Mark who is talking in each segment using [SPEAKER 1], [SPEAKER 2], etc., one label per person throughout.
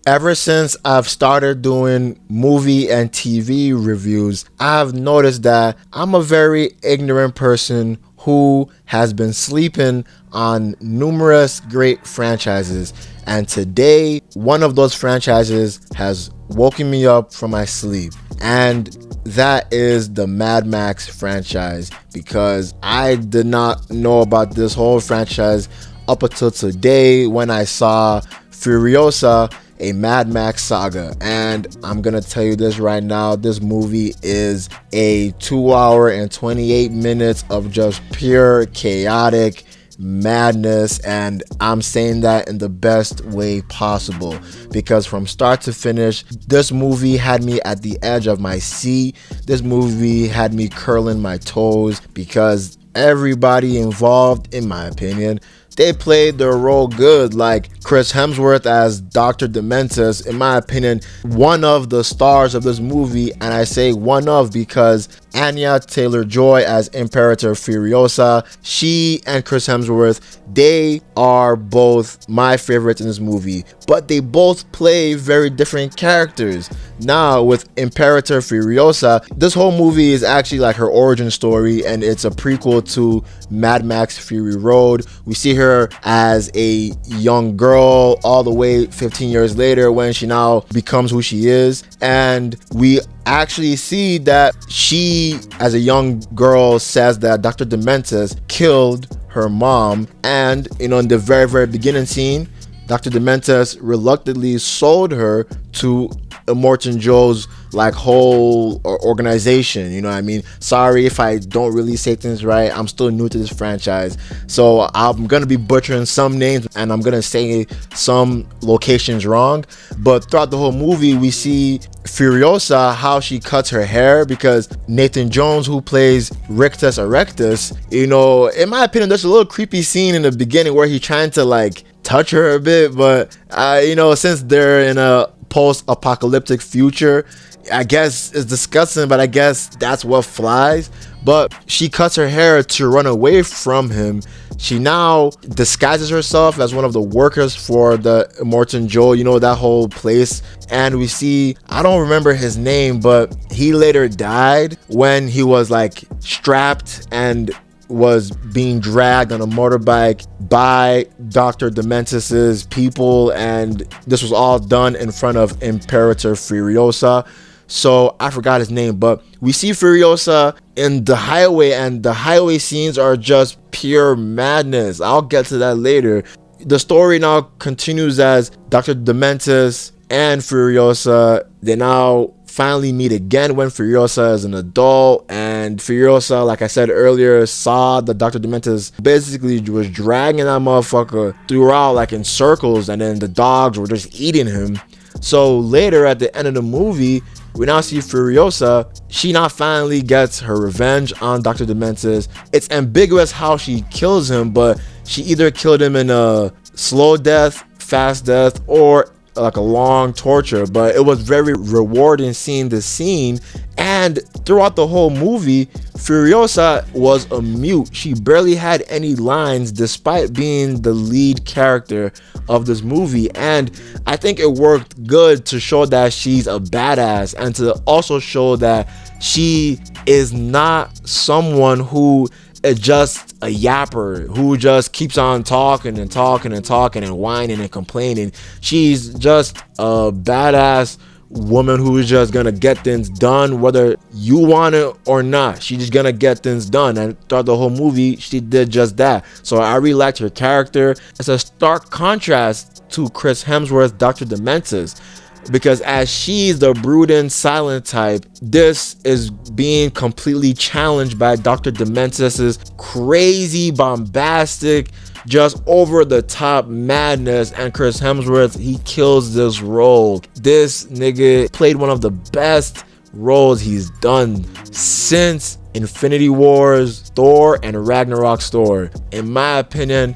[SPEAKER 1] Ever since I've started doing movie and TV reviews, I've noticed that I'm a very ignorant person who has been sleeping on numerous great franchises. And today, one of those franchises has woken me up from my sleep. And that is the Mad Max franchise, because I did not know about this whole franchise up until today when I saw Furiosa, a Mad Max Saga. And I'm gonna tell you this right now, this movie is a 2 hour and 28 minutes of just pure chaotic madness, and I'm saying that in the best way possible, because from start to finish, this movie had me at the edge of my seat. This movie had me curling my toes, because everybody involved, in my opinion, they played their role good. Like Chris Hemsworth as Dr. Dementus, in my opinion, one of the stars of this movie, and I say one of because Anya Taylor-Joy as Imperator Furiosa, she and Chris Hemsworth, they are both my favorites in this movie, but they both play very different characters. Now with Imperator Furiosa, this whole movie is actually like her origin story, and it's a prequel to Mad Max Fury Road. We see her as a young girl all the way 15 years later when she now becomes who she is, and we actually see that she, as a young girl, says that Dr. Dementus killed her mom. And in the very beginning scene, Dr. Dementus reluctantly sold her to Immortan Joe's like whole organization. You know what I mean? Sorry if I don't really say things right. I'm still new to this franchise, so I'm gonna be butchering some names and I'm gonna say some locations wrong. But throughout the whole movie, we see Furiosa, how she cuts her hair, because Nathan Jones, who plays Rictus Erectus, in my opinion, there's a little creepy scene in the beginning where he's trying to like touch her a bit, but since they're in a post-apocalyptic future, I guess it's disgusting, but I guess that's what flies. But she cuts her hair to run away from him. She now disguises herself as one of the workers for the Immortan Joe, that whole place. And we see, I don't remember his name, but he later died when he was like strapped and was being dragged on a motorbike by Dr. Dementus's people, and this was all done in front of Imperator Furiosa. So I forgot his name, but we see Furiosa in the highway, and the highway scenes are just pure madness. I'll get to that later. The story now continues as Dr. Dementus and Furiosa, they now finally meet again when Furiosa is an adult, and Furiosa, like I said earlier, saw that Dr. Dementus basically was dragging that motherfucker throughout like in circles, and then the dogs were just eating him. So later at the end of the movie, we now see Furiosa, she now finally gets her revenge on Dr. Dementus. It's ambiguous how she kills him, but she either killed him in a slow death, fast death, or like a long torture. But it was very rewarding seeing this scene. And throughout the whole movie, Furiosa was a mute. She barely had any lines despite being the lead character of this movie. And I think it worked good to show that she's a badass, and to also show that she is not someone who is just a yapper who just keeps on talking and talking and talking and whining and complaining. She's just a badass woman who's just gonna get things done whether you want it or not. She's just gonna get things done, and throughout the whole movie she did just that. So I really liked her character. It's a stark contrast to Chris Hemsworth, Dr. Dementus, because as she's the brooding silent type, this is being completely challenged by Dr. Dementus's crazy bombastic, just over the top madness. And Chris Hemsworth, he kills this role. This nigga played one of the best roles he's done since Infinity Wars, Thor, and Ragnarok's Thor. In my opinion,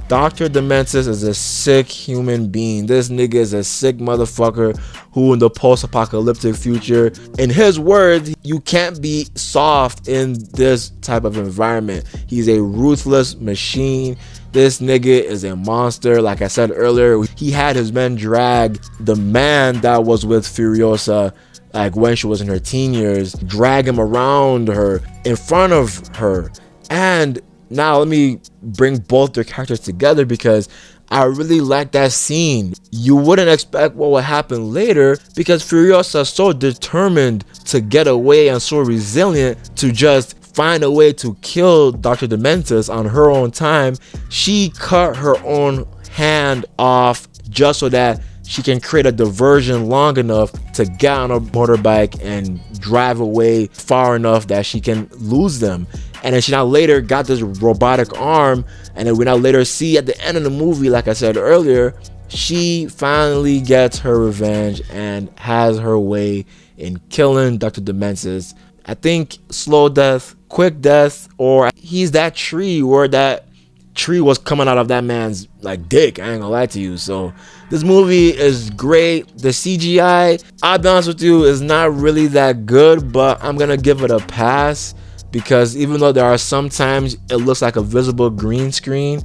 [SPEAKER 1] Dr. Dementus is a sick human being. This nigga is a sick motherfucker who in the post-apocalyptic future, in his words, you can't be soft in this type of environment. He's a ruthless machine. This nigga is a monster. Like I said earlier, he had his men drag the man that was with Furiosa, like when she was in her teen years, drag him around her, in front of her. And now let me bring both their characters together, because I really like that scene. You wouldn't expect what would happen later, because Furiosa is so determined to get away and so resilient to just find a way to kill Dr. Dementus on her own time. She cut her own hand off just so that she can create a diversion long enough to get on a motorbike and drive away far enough that she can lose them. And then she now later got this robotic arm, and then we now later see at the end of the movie, like I said earlier, she finally gets her revenge and has her way in killing Dr. Dementus. I think slow death, quick death, or he's that tree where that tree was coming out of that man's like dick. I ain't gonna lie to you. So this movie is great. The CGI, I'll be honest with you, is not really that good, but I'm gonna give it a pass, because even though there are some times it looks like a visible green screen,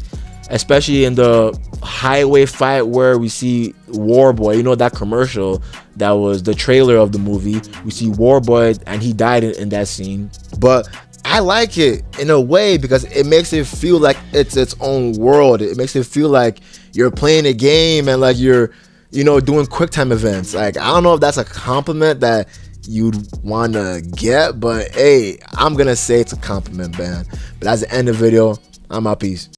[SPEAKER 1] especially in the highway fight where we see Warboy, you know, that commercial that was the trailer of the movie, we see Warboy and he died in that scene. But I like it in a way because it makes it feel like it's its own world. It makes it feel like you're playing a game and like you're, you know, doing quick time events. Like, I don't know if that's a compliment that you'd want to get, but hey, I'm gonna say it's a compliment, man. But that's the end of the video. I'm out. Peace.